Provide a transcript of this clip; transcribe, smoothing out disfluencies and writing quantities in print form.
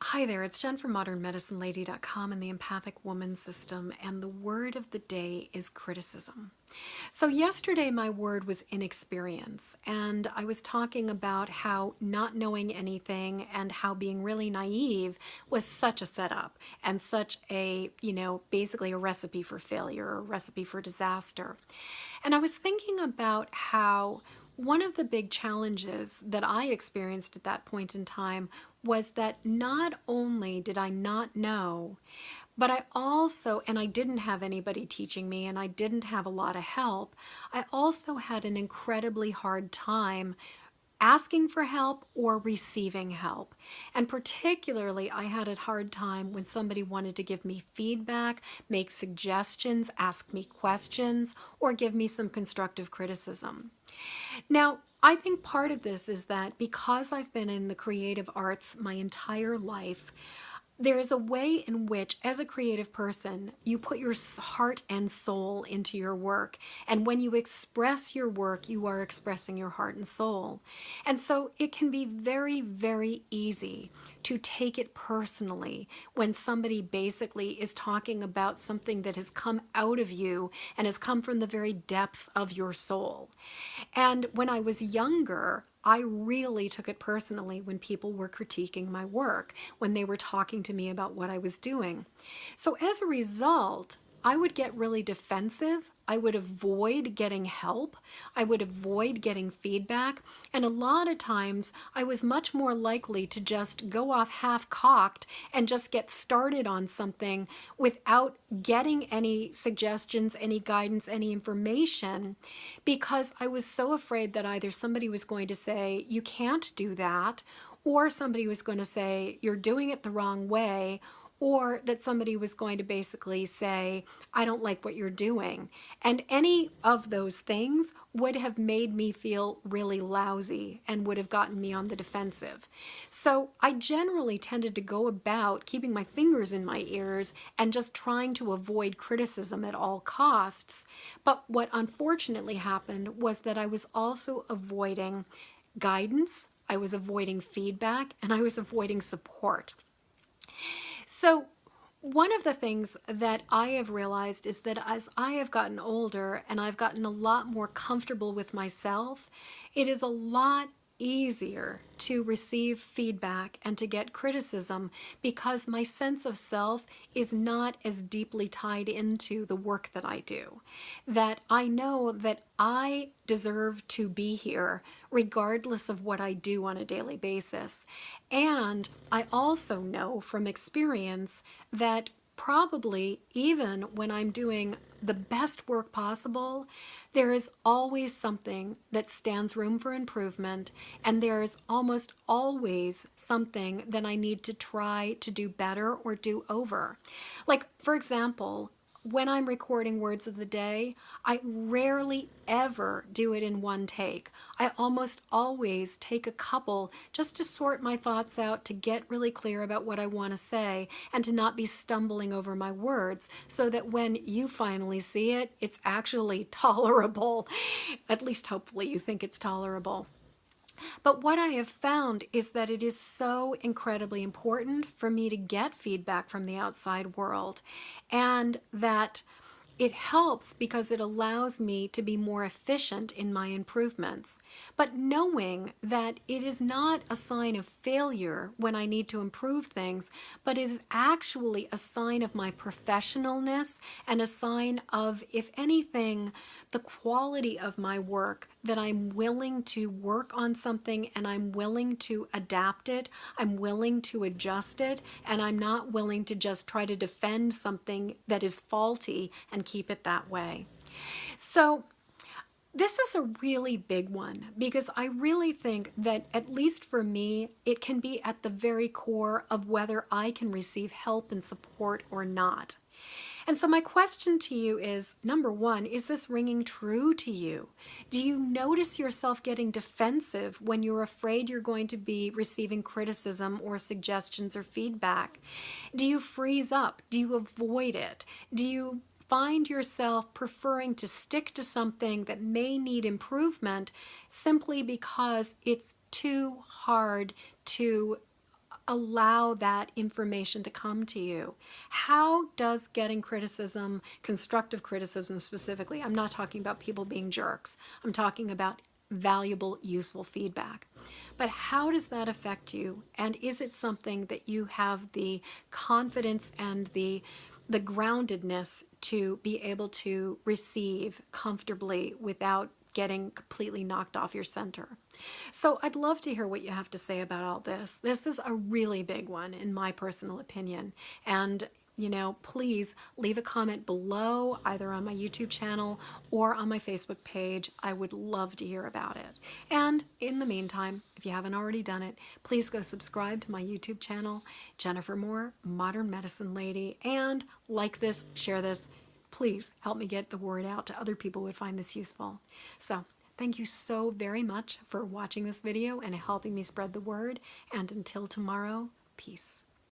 Hi there, it's Jen from modernmedicinelady.com and the Empathic Woman System, and the word of the day is criticism. So yesterday my word was inexperience, and I was talking about how not knowing anything and how being really naive was such a setup and such a, basically a recipe for failure or a recipe for disaster. And I was thinking about how one of the big challenges that I experienced at that point in time was that not only did I not know, but I also, and I didn't have anybody teaching me and I didn't have a lot of help, I also had an incredibly hard time asking for help or receiving help. And particularly, I had a hard time when somebody wanted to give me feedback, make suggestions, ask me questions, or give me some constructive criticism. Now, I think part of this is that because I've been in the creative arts my entire life, there is a way in which, as a creative person, you put your heart and soul into your work. And when you express your work, you are expressing your heart and soul. And so it can be very, very easy to take it personally when somebody basically is talking about something that has come out of you and has come from the very depths of your soul. And when I was younger, I really took it personally when people were critiquing my work, when they were talking to me about what I was doing. So as a result, I would get really defensive. I would avoid getting help. I would avoid getting feedback. And a lot of times I was much more likely to just go off half-cocked and just get started on something without getting any suggestions, any guidance, any information, because I was so afraid that either somebody was going to say, you can't do that, or somebody was going to say, you're doing it the wrong way, or that somebody was going to basically say, I don't like what you're doing. And any of those things would have made me feel really lousy and would have gotten me on the defensive. So I generally tended to go about keeping my fingers in my ears and just trying to avoid criticism at all costs. But what unfortunately happened was that I was also avoiding guidance, I was avoiding feedback, and I was avoiding support. So, one of the things that I have realized is that as I have gotten older and I've gotten a lot more comfortable with myself, it is a lot easier to receive feedback and to get criticism because my sense of self is not as deeply tied into the work that I do. That I know that I deserve to be here regardless of what I do on a daily basis. And I also know from experience that probably even when I'm doing the best work possible, there is always something that stands room for improvement, and there is almost always something that I need to try to do better or do over. Like, for example, when I'm recording words of the day, I rarely ever do it in one take. I almost always take a couple just to sort my thoughts out, to get really clear about what I want to say, and to not be stumbling over my words, so that when you finally see it, it's actually tolerable. At least hopefully you think it's tolerable. But what I have found is that it is so incredibly important for me to get feedback from the outside world, and that it helps because it allows me to be more efficient in my improvements. But knowing that it is not a sign of failure when I need to improve things, but is actually a sign of my professionalness and a sign of, if anything, the quality of my work, that I'm willing to work on something and I'm willing to adapt it, I'm willing to adjust it, and I'm not willing to just try to defend something that is faulty and keep it that way. So this is a really big one because I really think that, at least for me, it can be at the very core of whether I can receive help and support or not. And so my question to you is, number one, is this ringing true to you? Do you notice yourself getting defensive when you're afraid you're going to be receiving criticism or suggestions or feedback? Do you freeze up? Do you avoid it? Do you find yourself preferring to stick to something that may need improvement simply because it's too hard to allow that information to come to you. How does getting criticism, constructive criticism specifically, I'm not talking about people being jerks, I'm talking about valuable, useful feedback. But how does that affect you? And is it something that you have the confidence and the groundedness to be able to receive comfortably without getting completely knocked off your center? So I'd love to hear what you have to say about all this. This is a really big one in my personal opinion. And please leave a comment below, either on my YouTube channel or on my Facebook page. I would love to hear about it. And in the meantime, if you haven't already done it, please go subscribe to my YouTube channel, Jennifer Moore, Modern Medicine Lady, and like this, share this. Please help me get the word out to other people who would find this useful. So thank you so very much for watching this video and helping me spread the word. And until tomorrow, peace.